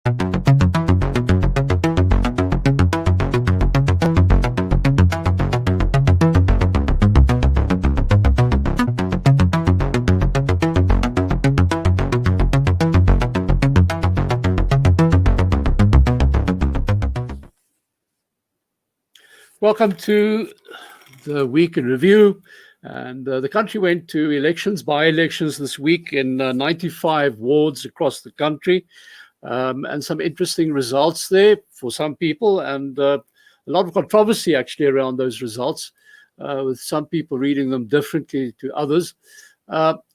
Welcome to the week in review. And the country went to elections, by-elections this week in 95 wards across the country. And some interesting results there for some people, and a lot of controversy actually around those results, with some people reading them differently to others.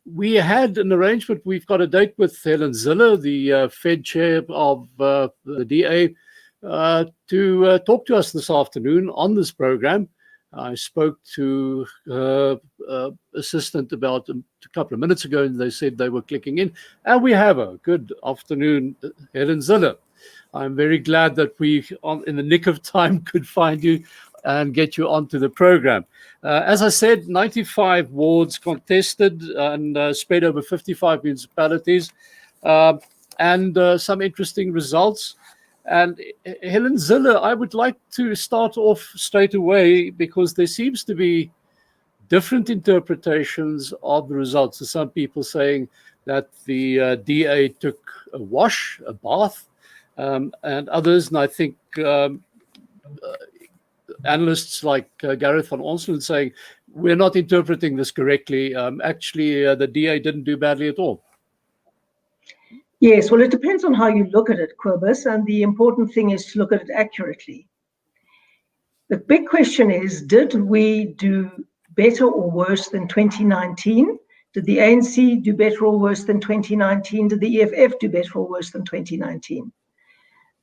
We had an arrangement. We've got a date with Helen Zille, the Fed chair of the DA, to talk to us this afternoon on this program. I spoke to her assistant about a couple of minutes ago, and they said they were clicking in. And we have her. Good afternoon, Helen Zille. I'm very glad that we, in the nick of time, could find you and get you onto the program. As I said, 95 wards contested and spread over 55 municipalities, and some interesting results. And Helen Zille, I would like to start off straight away, because there seems to be different interpretations of the results. So some people saying that the DA took a wash, a bath, and others, and I think analysts like Gareth van Onselen saying, we're not interpreting this correctly. Actually, the DA didn't do badly at all. Yes, well, it depends on how you look at it, Cobus, and the important thing is to look at it accurately. The big question is, did we do better or worse than 2019? Did the ANC do better or worse than 2019? Did the EFF do better or worse than 2019?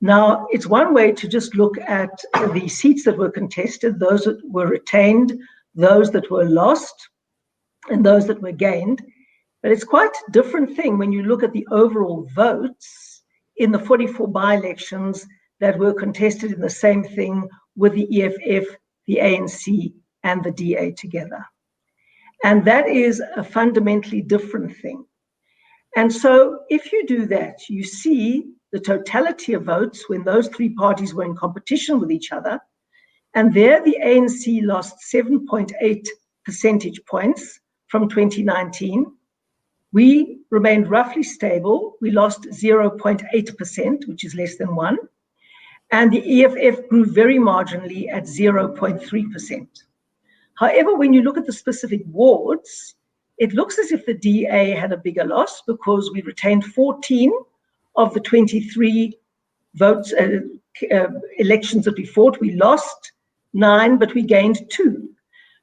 Now, it's one way to just look at the seats that were contested, those that were retained, those that were lost, and those that were gained. But it's quite a different thing when you look at the overall votes in the 44 by-elections that were contested in the same thing with the EFF, the ANC, and the DA together. And that is a fundamentally different thing. And so if you do that, you see the totality of votes when those three parties were in competition with each other. And there the ANC lost 7.8 percentage points from 2019. We remained roughly stable. We lost 0.8%, which is less than 1. And the EFF grew very marginally at 0.3%. However, when you look at the specific wards, it looks as if the DA had a bigger loss, because we retained 14 of the 23 votes, elections that we fought. We lost 9, but we gained 2.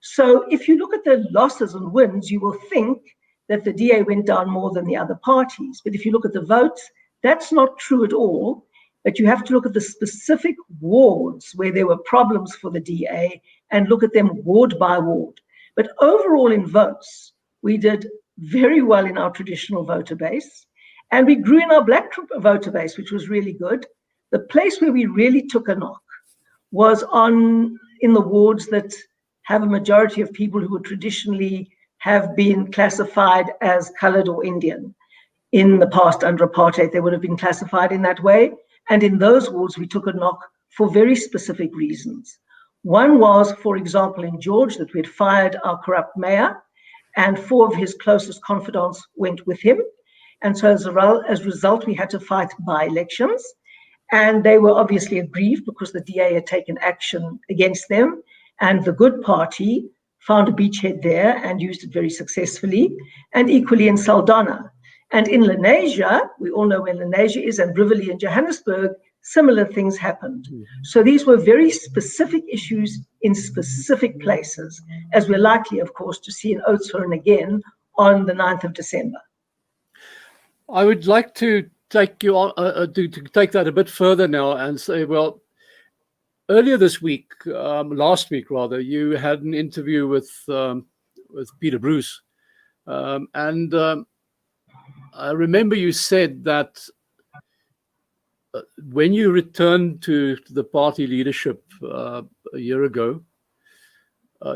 So if you look at the losses and wins, you will think that the DA went down more than the other parties. But if you look at the votes, that's not true at all. But you have to look at the specific wards where there were problems for the DA and look at them ward by ward. But overall in votes, we did very well in our traditional voter base, and we grew in our black voter base, which was really good. The place where we really took a knock was in the wards that have a majority of people who would traditionally have been classified as colored or Indian. In the past, under apartheid, they would have been classified in that way. And in those wards, we took a knock for very specific reasons. One was, for example, in George, that we had fired our corrupt mayor, and 4 of his closest confidants went with him. And so as a result, we had to fight by-elections. And they were obviously aggrieved because the DA had taken action against them. And the Good Party found a beachhead there and used it very successfully, and equally in Saldanha. And in Lenasia, we all know where Lenasia is, and Rivoli in Johannesburg, similar things happened. So these were very specific issues in specific places, as we're likely, of course, to see in Oudtshoorn again on the 9th of December. I would like to take you on, to take that a bit further now and say, well, earlier this week, last week rather, you had an interview with Peter Bruce, and I remember you said that when you returned to the party leadership a year ago,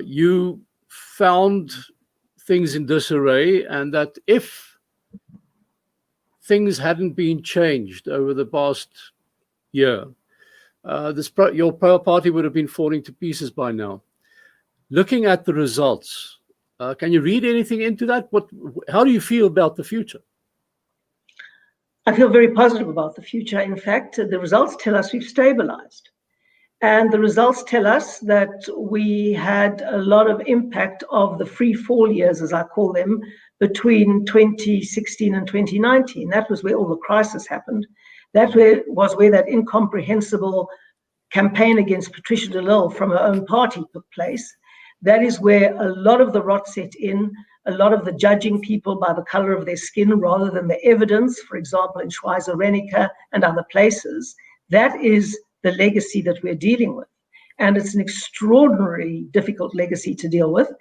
you found things in disarray, and that if things hadn't been changed over the past year, your party would have been falling to pieces by now. Looking at the results, can you read anything into that? How do you feel about the future? I feel very positive about the future. In fact, the results tell us we've stabilized. And the results tell us that we had a lot of impact of the free fall years, as I call them, between 2016 and 2019. That was where all the crisis happened. That was where that incomprehensible campaign against Patricia de Lille from her own party took place. That is where a lot of the rot set in, a lot of the judging people by the color of their skin rather than the evidence, for example, in Schweizer-Reneke and other places. That is the legacy that we're dealing with. And it's an extraordinarily difficult legacy to deal with.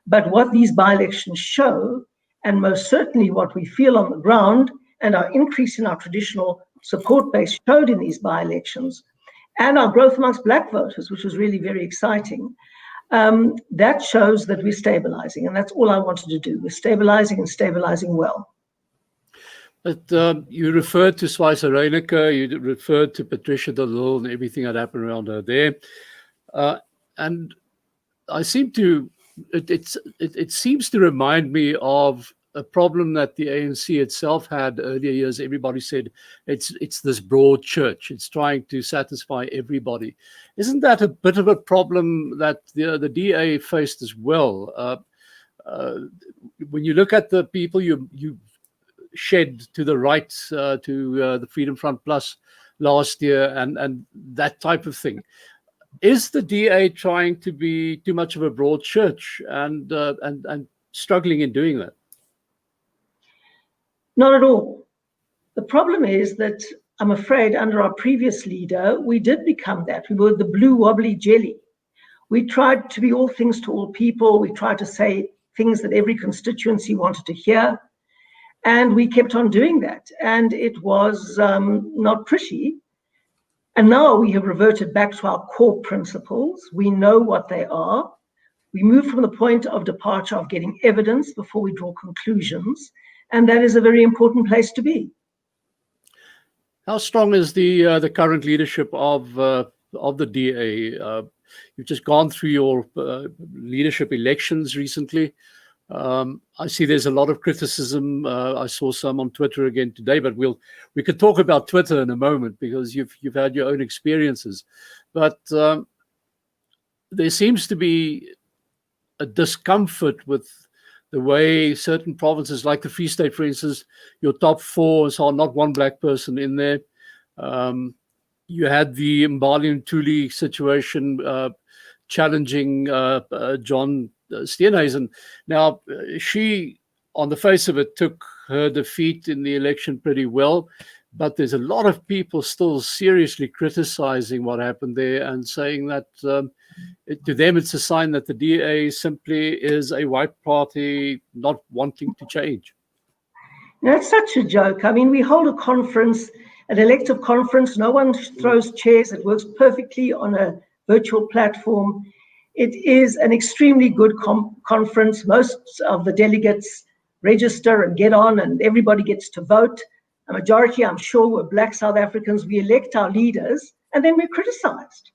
But what these by-elections show, and most certainly what we feel on the ground, and our increase in our traditional support base showed in these by-elections, and our growth amongst Black voters, which was really very exciting, that shows that we're stabilizing. And that's all I wanted to do. We're stabilizing and stabilizing well. But you referred to Schweizer-Reneke, you referred to Patricia de Lille and everything that happened around her there. And I seem to, it seems to remind me of a problem that the ANC itself had earlier years. Everybody said it's this broad church. It's trying to satisfy everybody. Isn't that a bit of a problem that the DA faced as well? When you look at the people you shed to the right, to the Freedom Front Plus last year and that type of thing, is the DA trying to be too much of a broad church and struggling in doing that? Not at all. The problem is that I'm afraid under our previous leader, we did become that. We were the blue wobbly jelly. We tried to be all things to all people. We tried to say things that every constituency wanted to hear. And we kept on doing that. And it was not pretty. And now we have reverted back to our core principles. We know what they are. We move from the point of departure of getting evidence before we draw conclusions. And that is a very important place to be. How strong is the current leadership of the DA? You've just gone through your leadership elections recently. I see there's a lot of criticism. I saw some on Twitter again today, but we could talk about Twitter in a moment because you've had your own experiences. But there seems to be a discomfort with the way certain provinces, like the Free State, for instance, your top four saw not one Black person in there. You had the Mbali Ntuli situation challenging John Steenhuisen. Now, she, on the face of it, took her defeat in the election pretty well, but there's a lot of people still seriously criticizing what happened there and saying that to them it's a sign that the DA simply is a white party not wanting to change. That's such a joke. I mean, we hold a conference, an elective conference. No one throws chairs. It works perfectly on a virtual platform. It is an extremely good conference. Most of the delegates register and get on, and everybody gets to vote. A majority, I'm sure, were Black South Africans. We elect our leaders, and then we're criticized.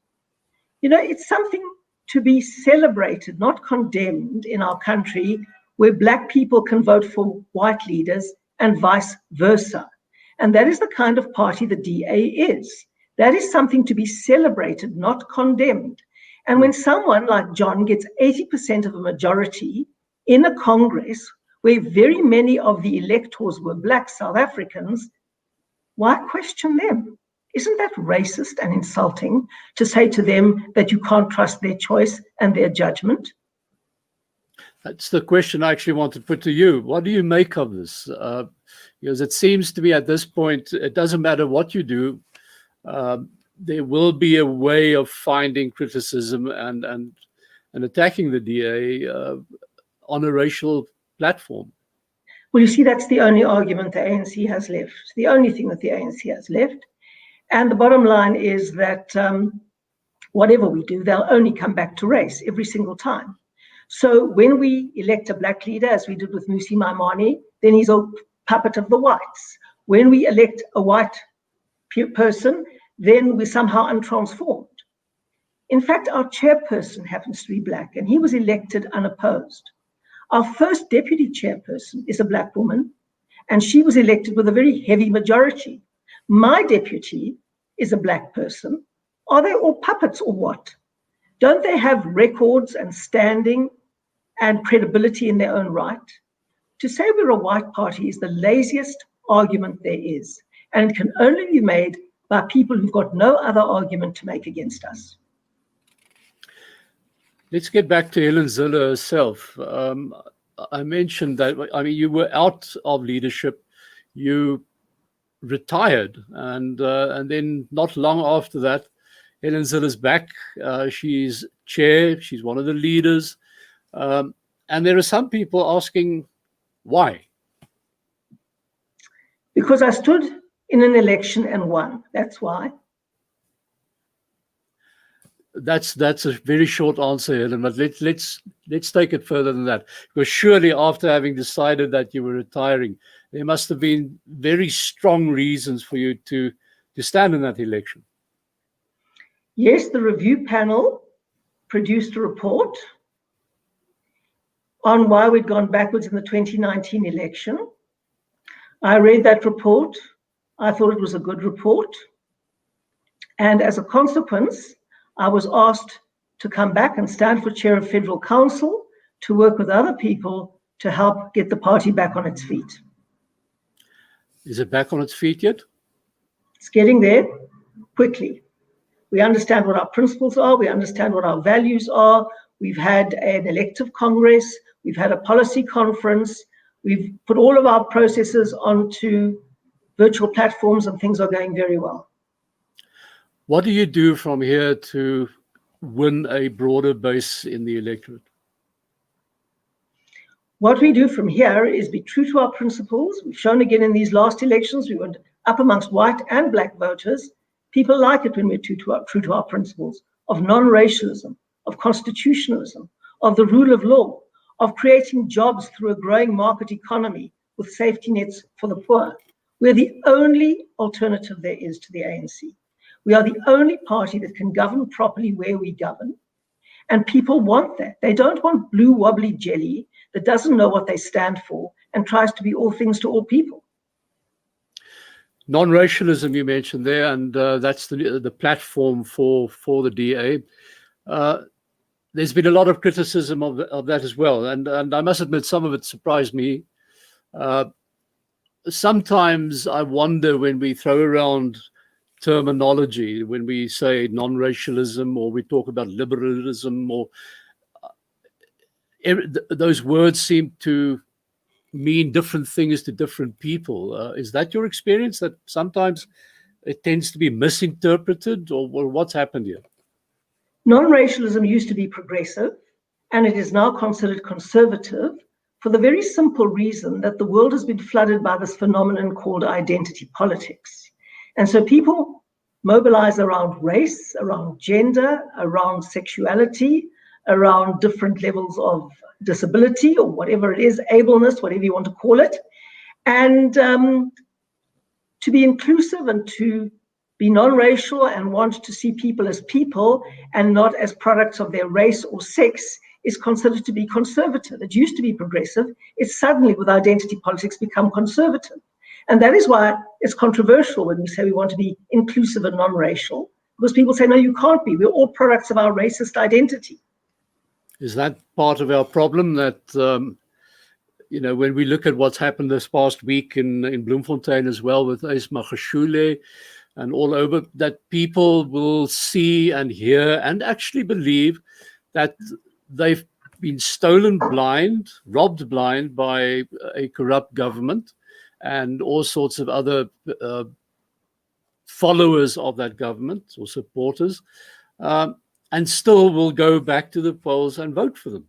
You know, it's something to be celebrated, not condemned in our country, where Black people can vote for white leaders and vice versa. And that is the kind of party the DA is. That is something to be celebrated, not condemned. And when someone like John gets 80% of a majority in a Congress where very many of the electors were Black South Africans, why question them? Isn't that racist and insulting to say to them that you can't trust their choice and their judgment? That's the question I actually want to put to you. What do you make of this? Because it seems to me at this point, it doesn't matter what you do, there will be a way of finding criticism and attacking the DA on a racial platform. Well, you see, that's the only argument the ANC has left, the only thing that the ANC has left. And the bottom line is that whatever we do, they'll only come back to race every single time. So when we elect a Black leader, as we did with Musi Maimane, then he's a puppet of the whites. when we elect a white person, then we're somehow untransformed. In fact, our chairperson happens to be black, and he was elected unopposed. Our first deputy chairperson is a black woman, and she was elected with a very heavy majority. My deputy is a black person. Are they all puppets or what? Don't they have records and standing and credibility in their own right? To say we're a white party is the laziest argument there is, and it can only be made by people who've got no other argument to make against us. Let's get back to Helen Zille herself. I mentioned that, I mean, you were out of leadership, you retired, and then not long after that, Helen Zille is back. She's chair, she's one of the leaders. And there are some people asking why. Because I stood in an election and won. That's why. That's a very short answer, Helen, but let's take it further than that. Because surely after having decided that you were retiring, there must have been very strong reasons for you to stand in that election. Yes, the review panel produced a report on why we'd gone backwards in the 2019 election. I read that report. I thought it was a good report. And as a consequence, I was asked to come back and stand for chair of Federal Council to work with other people to help get the party back on its feet. Is it back on its feet yet? It's getting there quickly. We understand what our principles are. We understand what our values are. We've had an elective Congress. We've had a policy conference. We've put all of our processes onto virtual platforms, and things are going very well. What do you do from here to win a broader base in the electorate? What we do from here is be true to our principles. We've shown again in these last elections, we went up amongst white and black voters. People like it when we're true to our principles of non-racialism, of constitutionalism, of the rule of law, of creating jobs through a growing market economy with safety nets for the poor. We're the only alternative there is to the ANC. We are the only party that can govern properly where we govern. And people want that. They don't want blue wobbly jelly that doesn't know what they stand for and tries to be all things to all people. Non-racialism you mentioned there, and that's the platform for the DA. There's been a lot of criticism of that as well, and I must admit some of it surprised me. Sometimes I wonder when we throw around terminology, when we say non-racialism or we talk about liberalism, or those words seem to mean different things to different people. Is that your experience, that sometimes it tends to be misinterpreted, or what's happened here? Non-racialism used to be progressive, and it is now considered conservative for the very simple reason that the world has been flooded by this phenomenon called identity politics. And so people mobilize around race, around gender, around sexuality, around different levels of disability or whatever it is, ableness, whatever you want to call it. And to be inclusive and to be non-racial and want to see people as people and not as products of their race or sex is considered to be conservative. It used to be progressive. It's suddenly, with identity politics, become conservative. And that is why it's controversial when we say we want to be inclusive and non-racial, because people say, no, you can't be. We're all products of our racist identity. Is that part of our problem, that, when we look at what's happened this past week in Bloemfontein as well with Ace Magashule and all over, that people will see and hear and actually believe that they've been stolen blind, robbed blind by a corrupt government and all sorts of other followers of that government or supporters, and still will go back to the polls and vote for them.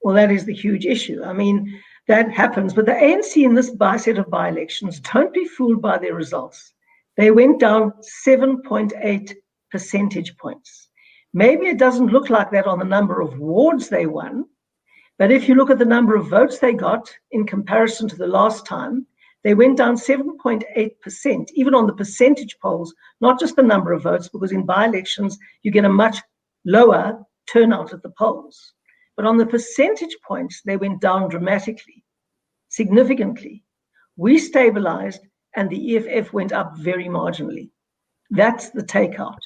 Well, that is the huge issue. I mean, that happens. But the ANC in this set of by-elections, don't be fooled by their results. They went down 7.8 percentage points. Maybe it doesn't look like that on the number of wards they won, but if you look at the number of votes they got in comparison to the last time, They went down 7.8%, even on the percentage polls, not just the number of votes, because in by-elections, you get a much lower turnout at the polls. But on the percentage points, they went down dramatically, significantly. We stabilized, and the EFF went up very marginally. That's the takeout.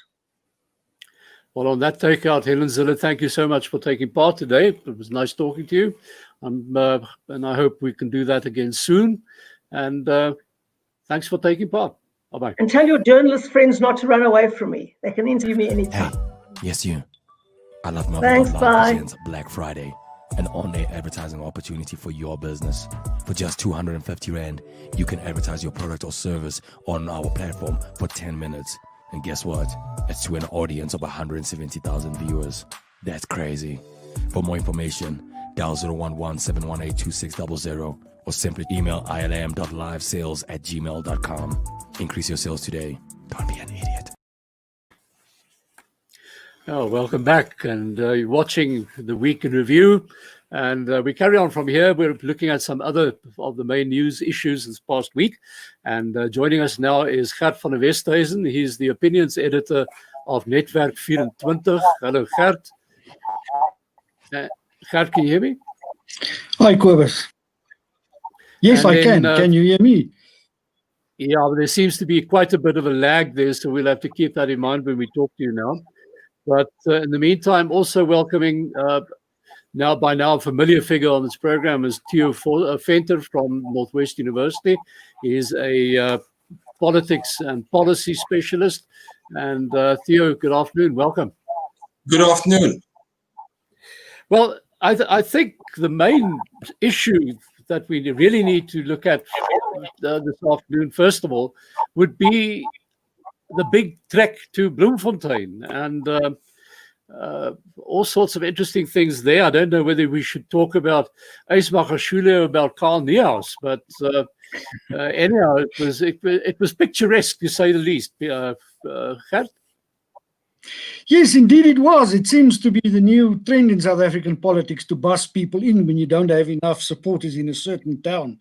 Well, on that takeout, Helen Zille, thank you so much for taking part today. It was nice talking to you. And I hope we can do that again soon. And thanks for taking part. Bye-bye. And tell your journalist friends not to run away from me. They can interview me anytime. Hey, yes, you. I love my Thanks, bye. presents Black Friday, an on-air advertising opportunity for your business. For just 250 Rand, you can advertise your product or service on our platform for 10 minutes. And guess what? It's to an audience of 170,000 viewers. That's crazy. For more information, dial 011-718-2600 or simply email ilm.livesales@gmail.com. Increase your sales today. Don't be an idiot. Oh, welcome back. And you're watching the Week in Review. And we carry on from here. We're looking at some other of the main news issues this past week. And joining us now is Gert van der Westhuizen. He's the opinions editor of November2020. Hello, Gert. Gert, can you hear me? Hi, Cobus. Yes, I can. Can you hear me? Yeah, but there seems to be quite a bit of a lag there, so we'll have to keep that in mind when we talk to you now. But in the meantime, also welcoming by now a familiar figure on this program is Theo Venter from Northwest University. He's a politics and policy specialist. And Theo, good afternoon. Welcome. Good afternoon. Well, I think the main issue that we really need to look at this afternoon, first of all, would be the big trek to Bloemfontein and all sorts of interesting things there. I don't know whether we should talk about Ysmagashule or about Karl Niehaus, but anyhow, it was picturesque, to say the least. Gert? Yes, indeed it was. It seems to be the new trend in South African politics to bus people in when you don't have enough supporters in a certain town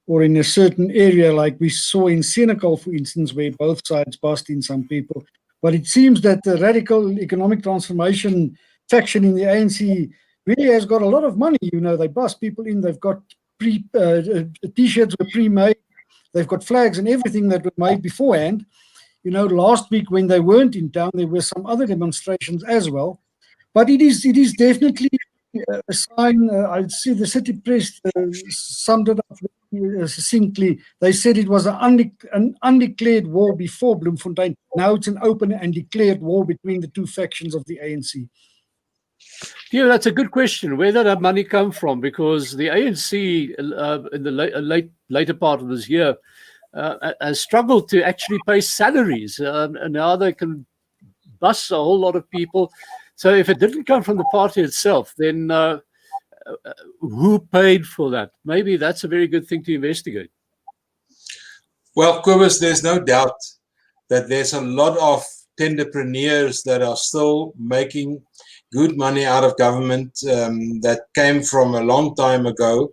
or in a certain area, like we saw in Senekal, for instance, where both sides bussed in some people. But it seems that the radical economic transformation faction in the ANC really has got a lot of money. You know, they bus people in, they've got T-shirts were pre-made, they've got flags and everything that were made beforehand. You know, last week when they weren't in town, there were some other demonstrations as well. But it is definitely a sign. I see the city press summed it up succinctly. They said it was an undeclared war before Bloemfontein. Now it's an open and declared war between the two factions of the ANC. Yeah, that's a good question. Where did that money come from? Because the ANC in the later part of this year has struggled to actually pay salaries, and now they can bus a whole lot of people. So if it didn't come from the party itself, then who paid for that? Maybe that's a very good thing to investigate. Well, Cobus, there's no doubt that there's a lot of tenderpreneurs that are still making good money out of government that came from a long time ago,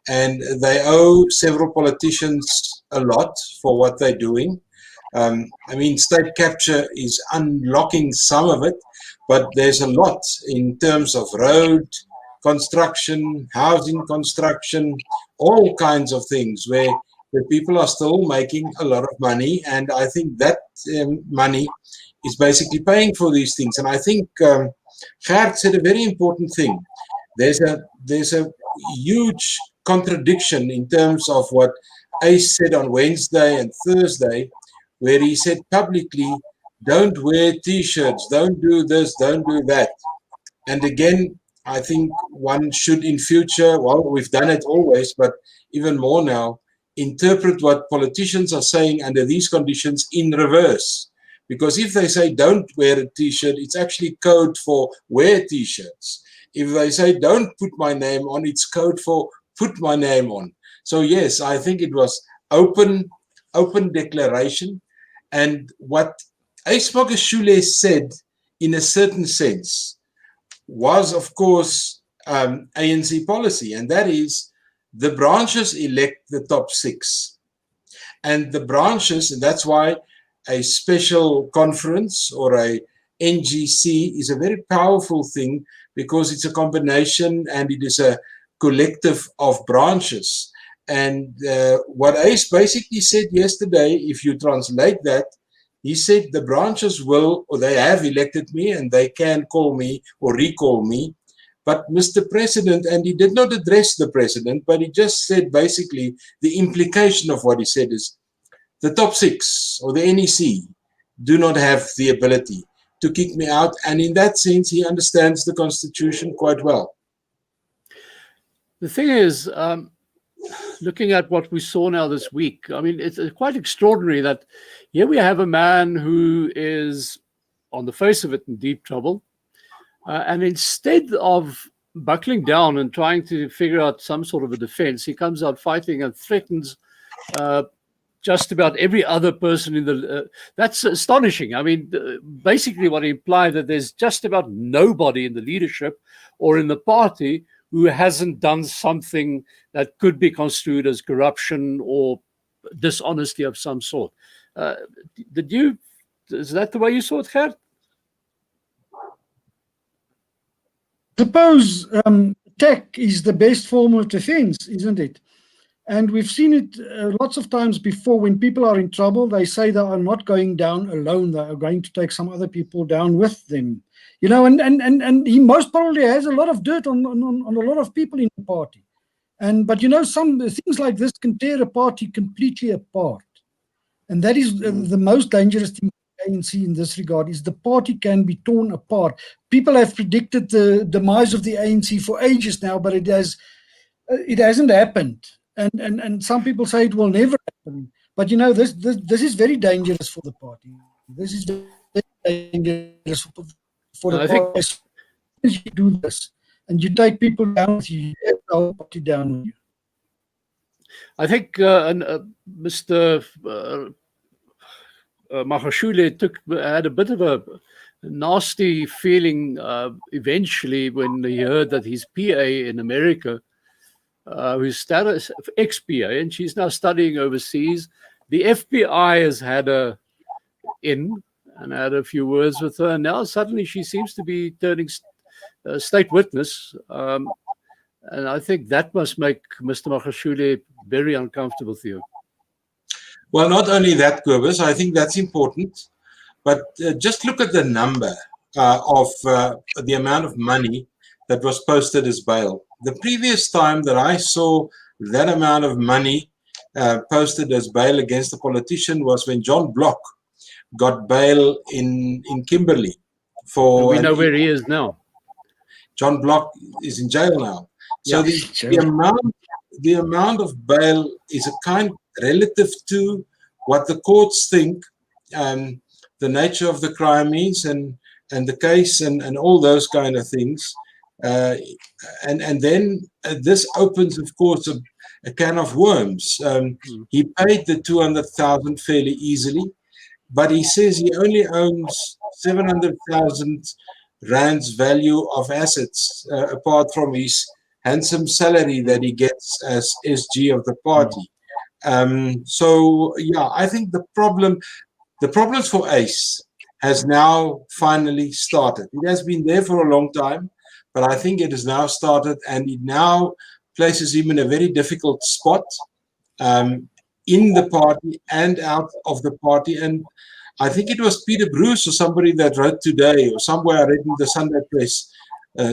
and they owe several politicians a lot for what they're doing. I mean, state capture is unlocking some of it, but there's a lot in terms of road construction, housing construction, all kinds of things where the people are still making a lot of money, and I think that money is basically paying for these things. And I think Gert said a very important thing. There's a huge contradiction in terms of what Ace said on Wednesday and Thursday, where he said publicly, don't wear T-shirts, don't do this, don't do that. And again, I think one should in future, well, we've done it always, but even more now, interpret what politicians are saying under these conditions in reverse. Because if they say don't wear a T-shirt, it's actually code for wear T-shirts. If they say don't put my name on, it's code for put my name on. So yes, I think it was open declaration. And what Ysmagashule said, in a certain sense, was of course ANC policy, and that is the branches elect the top 6. And the branches, and that's why a special conference or a NGC is a very powerful thing, because it's a combination and it is a collective of branches. And what Ace basically said yesterday, if you translate that, he said the branches will, or they have elected me and they can call me or recall me. But Mr. President, and he did not address the president, but he just said basically the implication of what he said is the top six or the NEC do not have the ability to kick me out. And in that sense, he understands the Constitution quite well. The thing is, looking at what we saw now this week, I mean, it's quite extraordinary that here we have a man who is, on the face of it, in deep trouble. And instead of buckling down and trying to figure out some sort of a defense, he comes out fighting and threatens just about every other person in the... that's astonishing. I mean, basically what implied that there's just about nobody in the leadership or in the party who hasn't done something that could be construed as corruption or dishonesty of some sort. Is that the way you saw it, Gert? Suppose attack is the best form of defense, isn't it? And we've seen it lots of times before. When people are in trouble, they say they are not going down alone. They are going to take some other people down with them. You know, and he most probably has a lot of dirt on a lot of people in the party. But you know, some things like this can tear a party completely apart. And that is the most dangerous thing for the ANC in this regard, is the party can be torn apart. People have predicted the demise of the ANC for ages now, but it hasn't happened. And some people say it will never happen. But you know, this is very dangerous for the party. This is very dangerous for the party. As soon as you do this and you take people down with you, you have the whole party down with you. I think Mr. Magashule had a bit of a nasty feeling eventually when he heard that his PA in America, who's ex-PA, and she's now studying overseas, the FBI has had her in and had a few words with her, and now suddenly she seems to be turning state witness. And I think that must make Mr. Magashule very uncomfortable for you. Well, not only that, Kobus, I think that's important, but just look at the number of the amount of money that was posted as bail. The previous time that I saw that amount of money posted as bail against a politician was when John Block got bail in Kimberley. We know where he is now. John Block is in jail now. So the amount of bail is a kind relative to what the courts think the nature of the crime is and the case and all those kind of things. And then this opens, of course, a can of worms. He paid the 200,000 fairly easily, but he says he only owns 700,000 rands value of assets apart from his handsome salary that he gets as SG of the party. So yeah, I think the problems for ACE has now finally started. It has been there for a long time, but I think it has now started, and it now places him in a very difficult spot in the party and out of the party. And I think it was Peter Bruce or somebody that wrote today, or somewhere I read in the Sunday Press,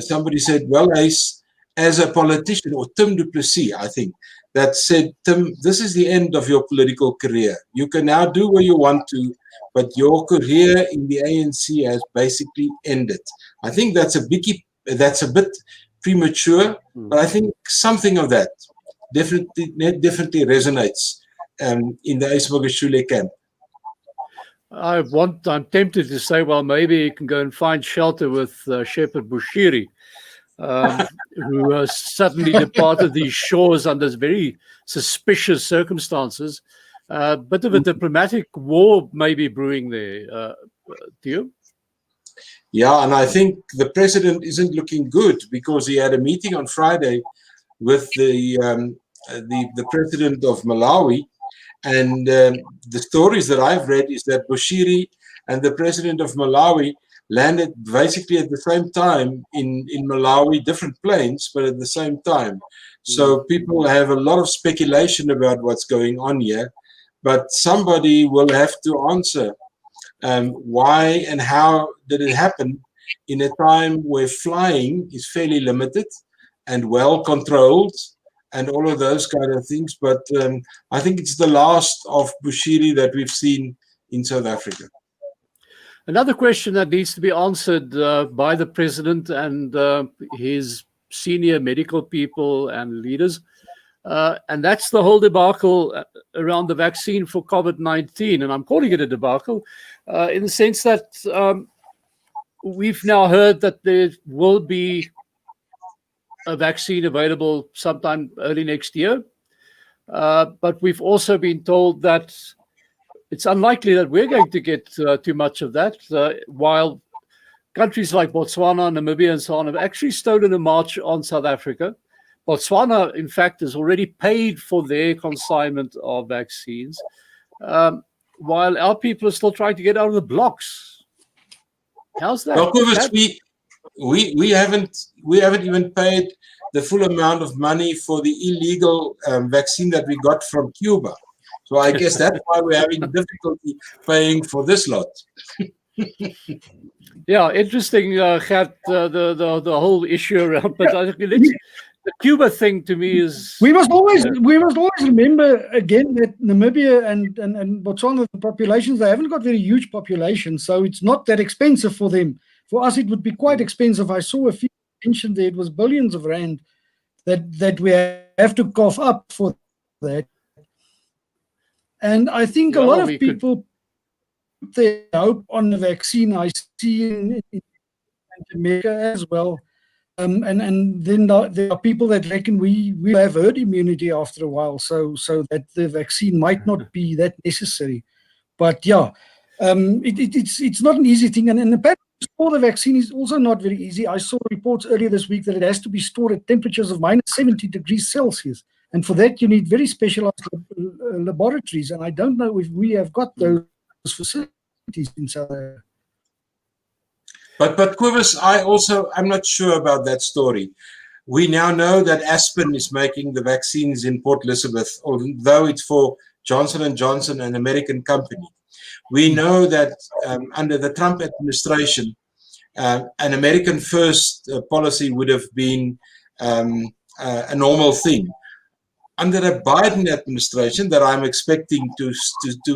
somebody said, well, Ace, as a politician, or Tim du Plessis, I think, that said, Tim, this is the end of your political career. You can now do what you want to, but your career in the ANC has basically ended. I think that's a bit premature, but I think something of that definitely resonates in the Ace Magashule camp. I'm tempted to say, well, maybe you can go and find shelter with Shepherd Bushiri, who suddenly departed these shores under very suspicious circumstances. Bit of a diplomatic war may be brewing there. Theo? Yeah, and I think the president isn't looking good, because he had a meeting on Friday with the president of Malawi, And the stories that I've read is that Bushiri and the president of Malawi landed basically at the same time in Malawi, different planes, but at the same time. So people have a lot of speculation about what's going on here, but somebody will have to answer why and how did it happen in a time where flying is fairly limited and well controlled and all of those kind of things. But I think it's the last of Bushiri that we've seen in South Africa. Another question that needs to be answered by the president and his senior medical people and leaders, and that's the whole debacle around the vaccine for COVID-19. And I'm calling it a debacle in the sense that we've now heard that there will be a vaccine available sometime early next year. But we've also been told that it's unlikely that we're going to get too much of that, while countries like Botswana, Namibia, and so on have actually stolen a march on South Africa. Botswana, in fact, has already paid for their consignment of vaccines, while our people are still trying to get out of the blocks. How's that? Well, Cobus, we haven't even paid the full amount of money for the illegal vaccine that we got from Cuba. So I guess that's why we're having difficulty paying for this lot. Yeah, interesting, Gert, the whole issue around. But I think the Cuba thing to me is we must always remember again that Namibia and Botswana, the populations, they haven't got very huge populations, so it's not that expensive for them. For us, it would be quite expensive. I saw a few mentioned there; it was billions of rand that we have to cough up for that. And I think a lot of people put their hope on the vaccine. I see in America as well. And then there are people that reckon we have herd immunity after a while, so that the vaccine might not be that necessary. But yeah, it's not an easy thing. And apparently to store the vaccine is also not very easy. I saw reports earlier this week that it has to be stored at temperatures of minus 70 degrees Celsius. And for that, you need very specialized laboratories. And I don't know if we have got those facilities in South Africa. But Cobus, I'm not sure about that story. We now know that Aspen is making the vaccines in Port Elizabeth, although it's for Johnson & Johnson, an American company. We know that under the Trump administration, an American first policy would have been a normal thing. Under a Biden administration that I'm expecting to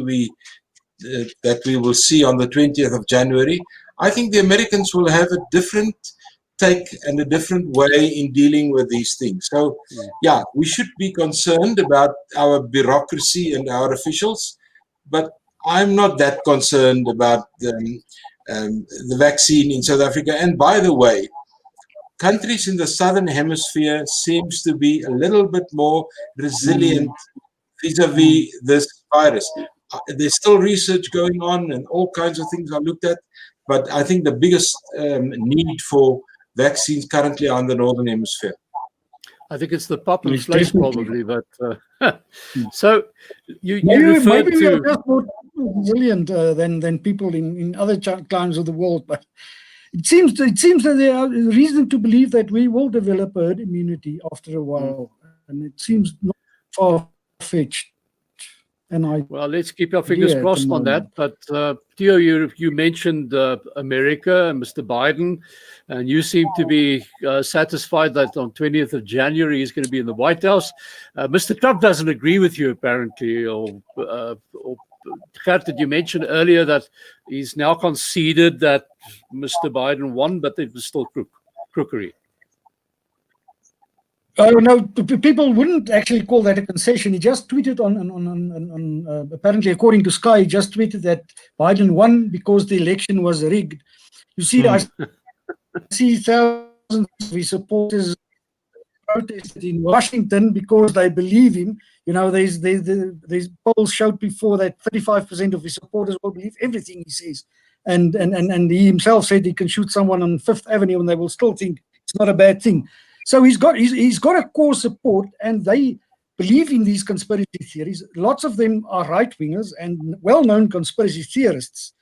be, that we will see on the 20th of January, I think the Americans will have a different take and a different way in dealing with these things. So, yeah, we should be concerned about our bureaucracy and our officials, but I'm not that concerned about the vaccine in South Africa. And by the way, countries in the Southern Hemisphere seems to be a little bit more resilient vis-a-vis this virus. There's still research going on and all kinds of things are looked at. But I think the biggest need for vaccines currently are in the Northern Hemisphere. I think it's the pop and slash probably, but so you maybe referred we to are just more resilient than people in other climes of the world. But it seems that there are reason to believe that we will develop herd immunity after a while, and it seems not far-fetched. Well, let's keep our fingers crossed on that. But Theo, you mentioned America and Mr. Biden, and you seem to be satisfied that on 20th of January he's going to be in the White House. Mr. Trump doesn't agree with you apparently. Gert, did you mention earlier that he's now conceded that Mr. Biden won, but it was still crookery? Oh no, people wouldn't actually call that a concession. He just tweeted on apparently, according to Sky, he just tweeted that Biden won because the election was rigged. You see, I see thousands of his supporters protested in Washington because they believe him. You know, there's polls showed before that 35% of his supporters will believe everything he says, and he himself said he can shoot someone on Fifth Avenue and they will still think it's not a bad thing. So he's got a core support, and they believe in these conspiracy theories. Lots of them are right-wingers and well-known conspiracy theorists.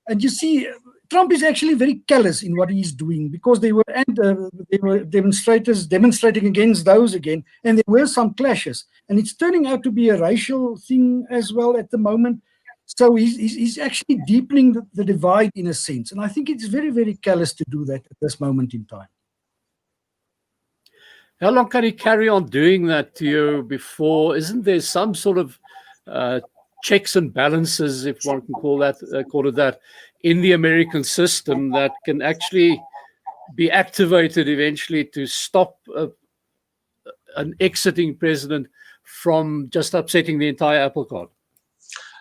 And you see, Trump is actually very callous in what he's doing, because there were demonstrators demonstrating against those again, and there were some clashes. And it's turning out to be a racial thing as well at the moment. So he's actually deepening the divide in a sense. And I think it's very, very callous to do that at this moment in time. How long can he carry on doing that to you before? Isn't there some sort of checks and balances, if one can call it that, in the American system that can actually be activated eventually to stop an exiting president from just upsetting the entire apple cart?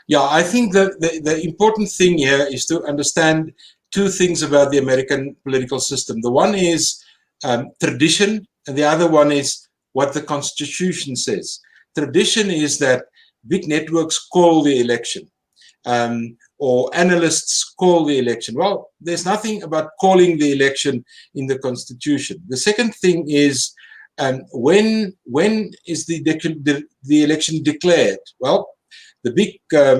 Yeah, I think that the important thing here is to understand two things about the American political system. The one is tradition, and the other one is what the Constitution says. Tradition is that big networks call the election, or analysts call the election. Well, there's nothing about calling the election in the Constitution. The second thing is, when is the election declared? Well, the big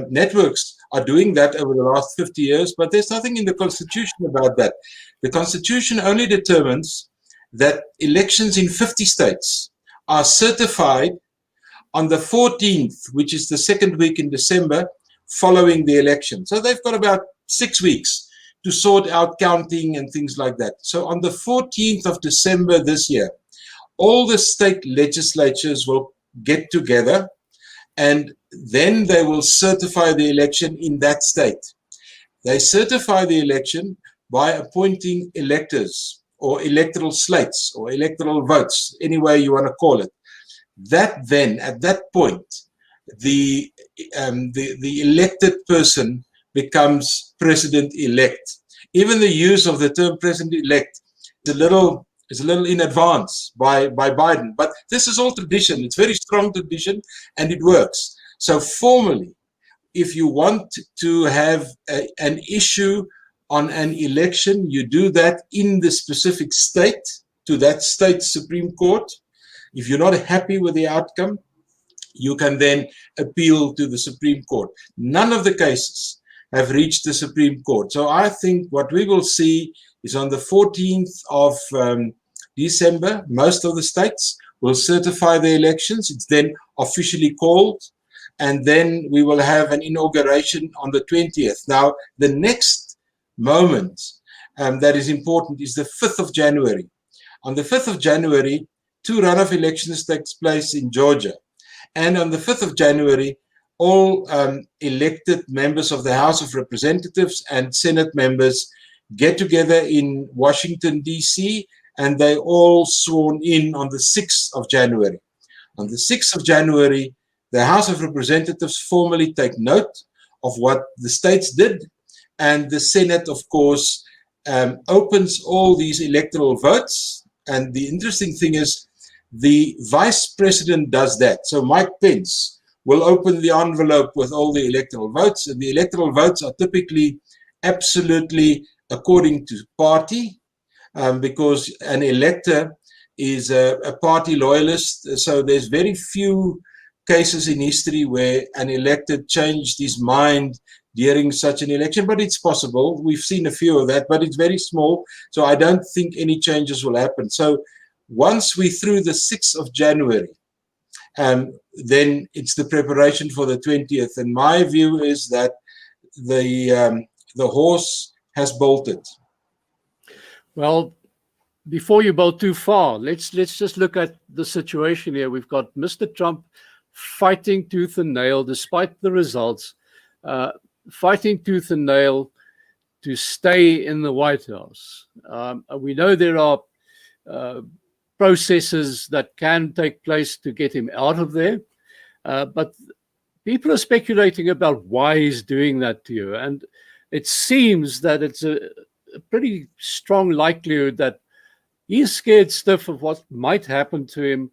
networks are doing that over the last 50 years, but there's nothing in the Constitution about that. The Constitution only determines that elections in 50 states are certified on the 14th, which is the second week in December, following the election. So they've got about 6 weeks to sort out counting and things like that. So on the 14th of December this year, all the state legislatures will get together, and then they will certify the election in that state. They certify the election by appointing electors, or electoral slates, or electoral votes, any way you want to call it. That then, at that point, the elected person becomes president-elect. Even the use of the term president-elect is a little in advance by Biden. But this is all tradition. It's very strong tradition, and it works. So formally, if you want to have an issue on an election, you do that in the specific state, to that state's Supreme Court. If you're not happy with the outcome, you can then appeal to the Supreme Court. None of the cases have reached the Supreme Court. So I think what we will see is on the 14th of December, most of the states will certify the elections. It's then officially called, and then we will have an inauguration on the 20th. Now, the next moment that is important is the 5th of January. On the 5th of January, 2 runoff elections takes place in Georgia. And on the 5th of January, all elected members of the House of Representatives and Senate members get together in Washington, D.C., and they all sworn in on the 6th of January. On the 6th of January, the House of Representatives formally take note of what the states did, and the Senate, of course, opens all these electoral votes. And the interesting thing is, the vice president does that. So Mike Pence will open the envelope with all the electoral votes, and the electoral votes are typically absolutely according to party, because an elector is a party loyalist. So there's very few cases in history where an elected changed his mind during such an election, but it's possible. We've seen a few of that, but it's very small. So I don't think any changes will happen. So once we're through the 6th of January, then it's the preparation for the 20th. And my view is that the horse has bolted. Well, before you bolt too far, let's just look at the situation here. We've got Mr. Trump fighting tooth and nail, despite the results, fighting tooth and nail to stay in the White House. We know there are processes that can take place to get him out of there, but people are speculating about why he's doing that to you. And it seems that it's a pretty strong likelihood that he's scared stiff of what might happen to him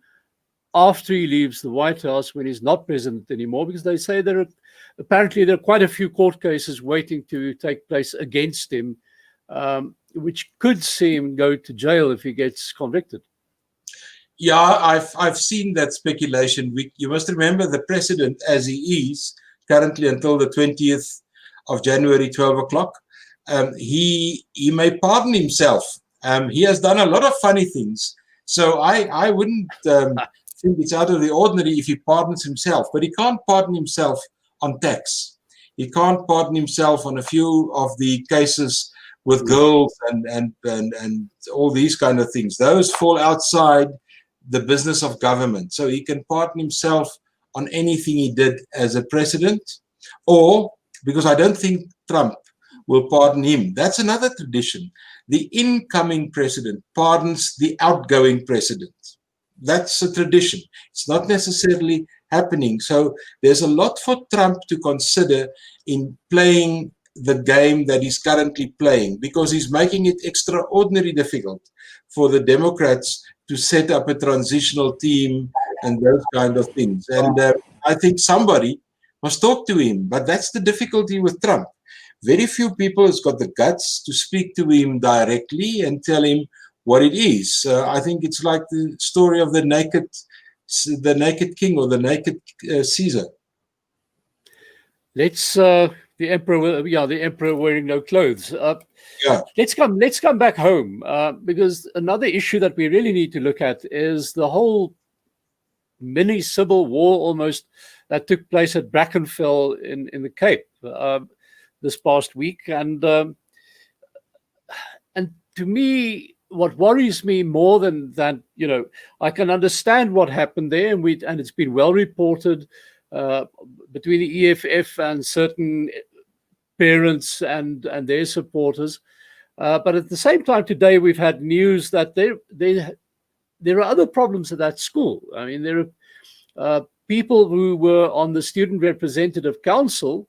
after he leaves the White House, when he's not president anymore, because they say apparently there are quite a few court cases waiting to take place against him, which could see him go to jail if he gets convicted. Yeah, I've seen that speculation. You must remember the president, as he is currently until the 20th of January, 12 o'clock. He may pardon himself. He has done a lot of funny things. So I wouldn't think it's out of the ordinary if he pardons himself. But he can't pardon himself on tax. He can't pardon himself on a few of the cases with girls and all these kind of things. Those fall outside the business of government. So he can pardon himself on anything he did as a president, or because I don't think Trump will pardon him. That's another tradition. The incoming president pardons the outgoing president. That's a tradition. It's not necessarily happening. So there's a lot for Trump to consider in playing the game that he's currently playing, because he's making it extraordinarily difficult for the Democrats to set up a transitional team and those kind of things. And I think somebody must talk to him. But that's the difficulty with Trump. Very few people has got the guts to speak to him directly and tell him what it is. I think it's like the story of the naked king or the naked Caesar. Let's the emperor wearing no clothes. Let's come back home, because another issue that we really need to look at is the whole mini civil war almost that took place at Brackenfell in the Cape this past week, and to me, what worries me more than that, I can understand what happened there, and it's been well reported between the EFF and certain parents and their supporters. But at the same time, today we've had news that there are other problems at that school. I mean, there are people who were on the student representative council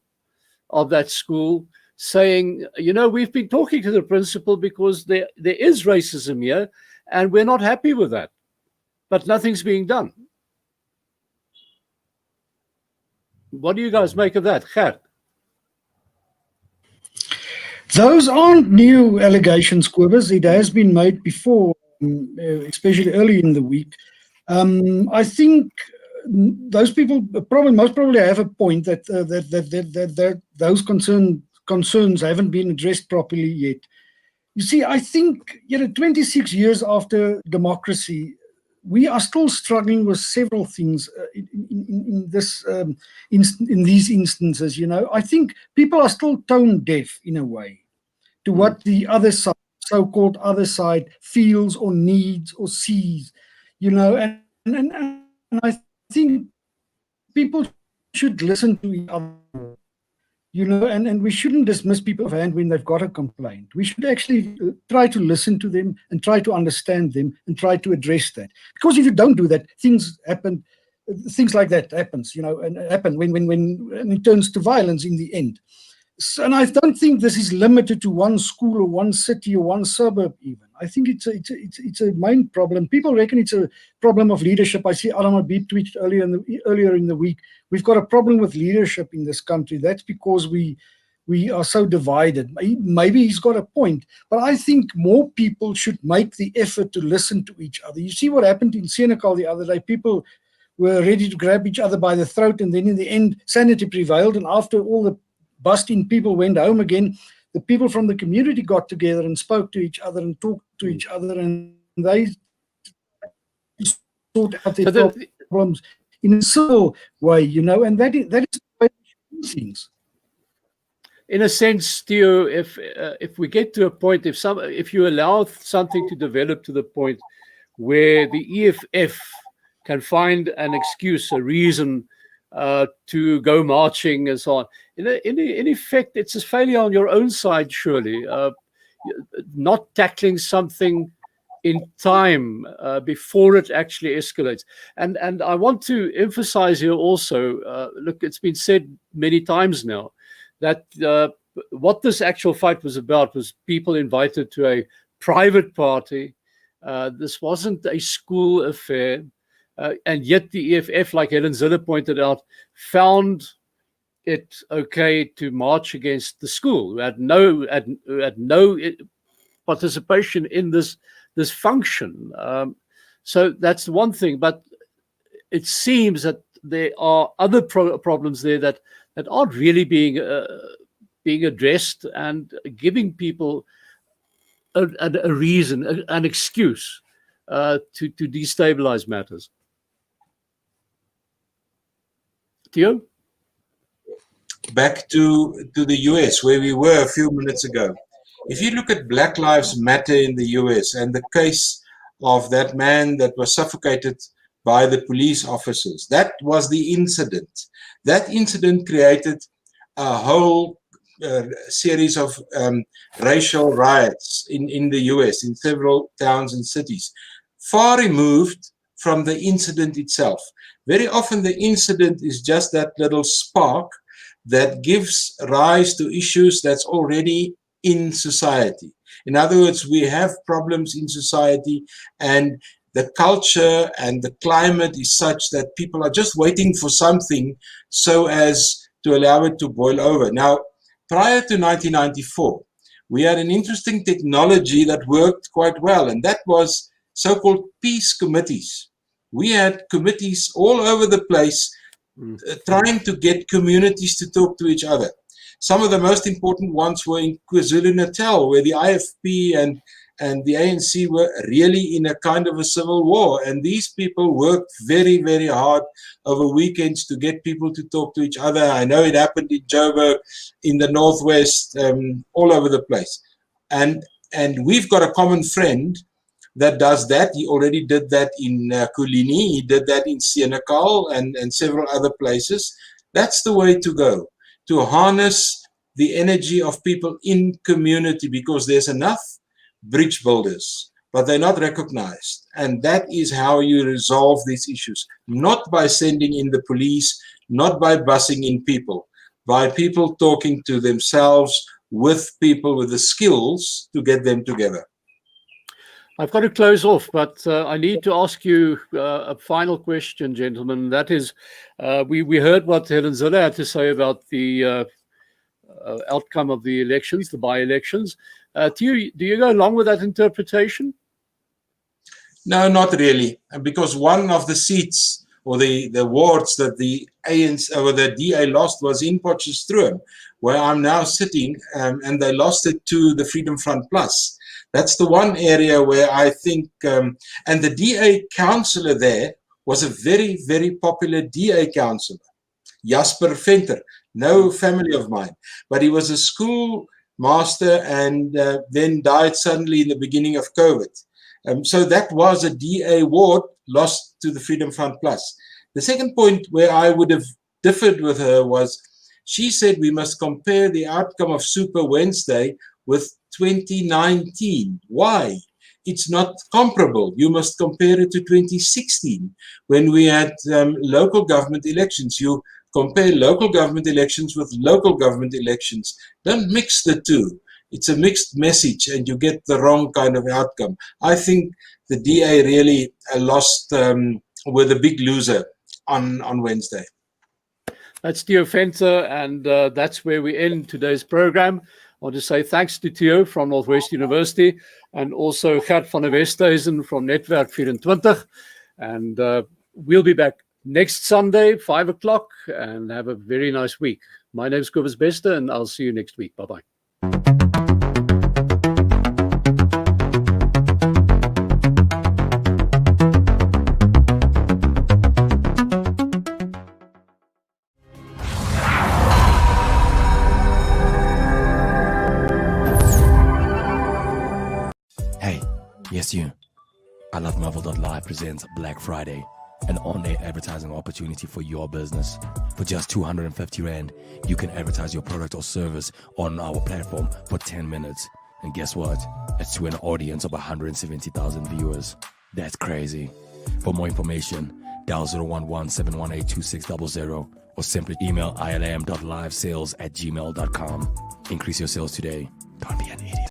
of that school saying, we've been talking to the principal because there is racism here and we're not happy with that, but nothing's being done. What do you guys make of that, Gert? Those aren't new allegations, Quibus. It has been made before, especially early in the week. I think those people most probably have a point that those concerns haven't been addressed properly yet. You see, I think 26 years after democracy, we are still struggling with several things in these instances. I think people are still tone deaf in a way to what the other side, so-called other side, feels or needs or sees. And I think people should listen to each other. And we shouldn't dismiss people of hand when they've got a complaint. We should actually try to listen to them and try to understand them and try to address that. Because if you don't do that, things happen. Things like that happens, and happen when it turns to violence in the end. So, and I don't think this is limited to one school or one city or one suburb even. I think it's a main problem. People reckon it's a problem of leadership. I see Adam Habib tweeted earlier in the week. We've got a problem with leadership in this country. That's because we are so divided. Maybe he's got a point, but I think more people should make the effort to listen to each other. You see what happened in Senegal the other day. People were ready to grab each other by the throat, and then in the end, sanity prevailed. And after all the busting people went home again, the people from the community got together and spoke to each other and talked to each other, and they sort out their problems in a civil way, and that is the way we do things. In a sense, Theo, if we get to a point, if you allow something to develop to the point where the EFF can find an excuse, a reason to go marching and so on, in effect, it's a failure on your own side, surely. Not tackling something in time before it actually escalates. And I want to emphasize here also, look, it's been said many times now that what this actual fight was about was people invited to a private party. This wasn't a school affair. And yet the EFF, like Helen Zille pointed out, found it okay to march against the school, who had no participation in this function. So that's one thing. But it seems that there are other problems there that aren't really being addressed and giving people a reason, an excuse to destabilize matters. Theo? Back to the US, where we were a few minutes ago. If you look at Black Lives Matter in the US and the case of that man that was suffocated by the police officers, that was the incident. That incident created a whole series of racial riots in the US, in several towns and cities, far removed from the incident itself. Very often the incident is just that little spark that gives rise to issues that's already in society. In other words, we have problems in society, and the culture and the climate is such that people are just waiting for something so as to allow it to boil over. Now, prior to 1994, we had an interesting technology that worked quite well, and that was so-called peace committees. We had committees all over the place trying to get communities to talk to each other. Some of the most important ones were in KwaZulu-Natal, where the IFP and the ANC were really in a kind of a civil war. And these people worked very, very hard over weekends to get people to talk to each other. I know it happened in Joburg, in the Northwest, all over the place. And we've got a common friend that does that. He already did that in Kulini. He did that in Senekal and several other places. That's the way to go, to harness the energy of people in community, because there's enough bridge builders, but they're not recognized. And that is how you resolve these issues, not by sending in the police, not by busing in people, by people talking to themselves with people with the skills to get them together. I've got to close off, but I need to ask you a final question, gentlemen. That is, we heard what Helen Zille had to say about the outcome of the elections, the by-elections. Do you go along with that interpretation? No, not really, because one of the seats or the wards that the ANC or the DA lost was in Potchefstroom, where I'm now sitting, and they lost it to the Freedom Front Plus. That's the one area where I think, and the DA councillor there was a very, very popular DA councillor, Jasper Venter, no family of mine, but he was a school master and then died suddenly in the beginning of COVID. So that was a DA ward lost to the Freedom Front Plus. The second point where I would have differed with her was she said we must compare the outcome of Super Wednesday with 2019. Why? It's not comparable. You must compare it to 2016 when we had local government elections. You compare local government elections with local government elections. Don't mix the two. It's a mixed message and you get the wrong kind of outcome. I think the DA really lost, were the big loser on Wednesday. That's Theo Venter, and that's where we end today's program. I want to say thanks to Theo from Northwest University and also Gert van der Westhuizen from Netwerk20. And we'll be back next Sunday, 5 o'clock, and have a very nice week. My name is Cobus Bester, and I'll see you next week. Bye-bye. Yes, you. I Love Marvel.live presents Black Friday, an on-air advertising opportunity for your business. For just 250 Rand, you can advertise your product or service on our platform for 10 minutes. And guess what? It's to an audience of 170,000 viewers. That's crazy. For more information, dial 011-718-2600 or simply email ilam.livesales@gmail.com. Increase your sales today. Don't be an idiot.